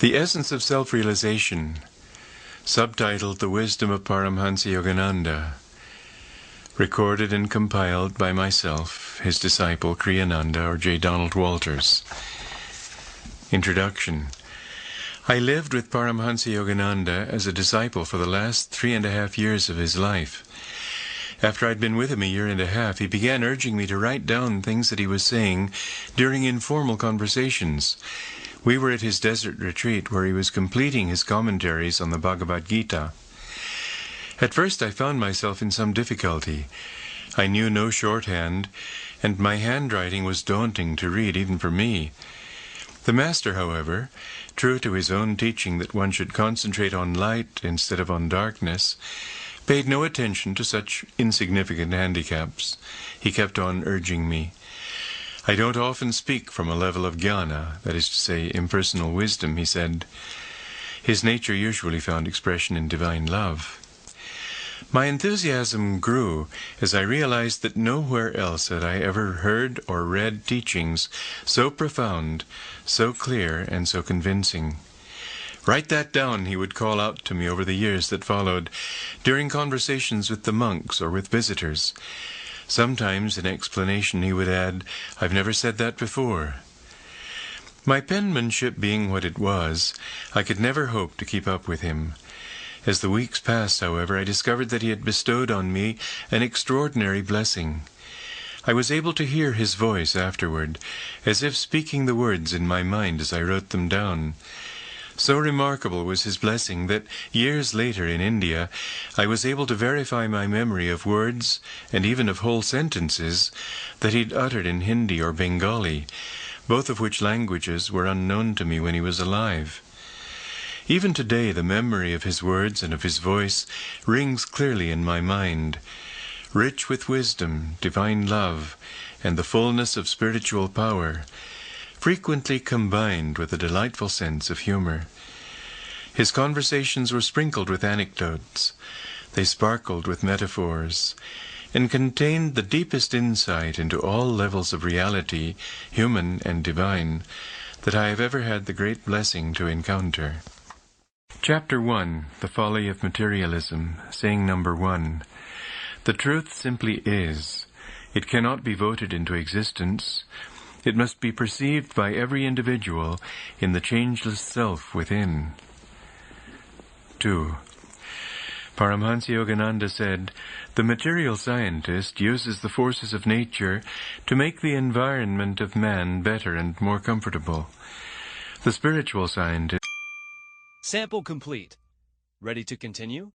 The Essence of Self-Realization, subtitled The Wisdom of Paramhansa Yogananda, recorded and compiled by myself, his disciple Kriyananda, or J. Donald Walters. Introduction. I lived with Paramhansa Yogananda as a disciple for the last 3.5 years of his life. After I'd been with him a year and a half, he began urging me to write down things that he was saying during informal conversations. We were at his desert retreat where he was completing his commentaries on the Bhagavad Gita. At first I found myself in some difficulty. I knew no shorthand, and my handwriting was daunting to read even for me. The Master, however, true to his own teaching that one should concentrate on light instead of on darkness, paid no attention to such insignificant handicaps. He kept on urging me. I don't often speak from a level of jnana, that is to say, impersonal wisdom, he said. His nature usually found expression in divine love. My enthusiasm grew as I realized that nowhere else had I ever heard or read teachings so profound, so clear, and so convincing. "Write that down," he would call out to me over the years that followed, during conversations with the monks or with visitors. Sometimes, in explanation, he would add, "I've never said that before." My penmanship being what it was, I could never hope to keep up with him. As the weeks passed, however, I discovered that he had bestowed on me an extraordinary blessing. I was able to hear his voice afterward, as if speaking the words in my mind as I wrote them down. So remarkable was his blessing that years later in India I was able to verify my memory of words and even of whole sentences that he'd uttered in Hindi or Bengali, both of which languages were unknown to me when he was alive. Even today the memory of his words and of his voice rings clearly in my mind, rich with wisdom, divine love, and the fullness of spiritual power, frequently combined with a delightful sense of humor. His conversations were sprinkled with anecdotes. They sparkled with metaphors, and contained the deepest insight into all levels of reality, human and divine, that I have ever had the great blessing to encounter. Chapter 1, The Folly of Materialism, saying number 1. The truth simply is. It cannot be voted into existence. It must be perceived by every individual in the changeless self within. 2. Paramhansa Yogananda said, "The material scientist uses the forces of nature to make the environment of man better and more comfortable. The spiritual scientist..." Sample complete. Ready to continue?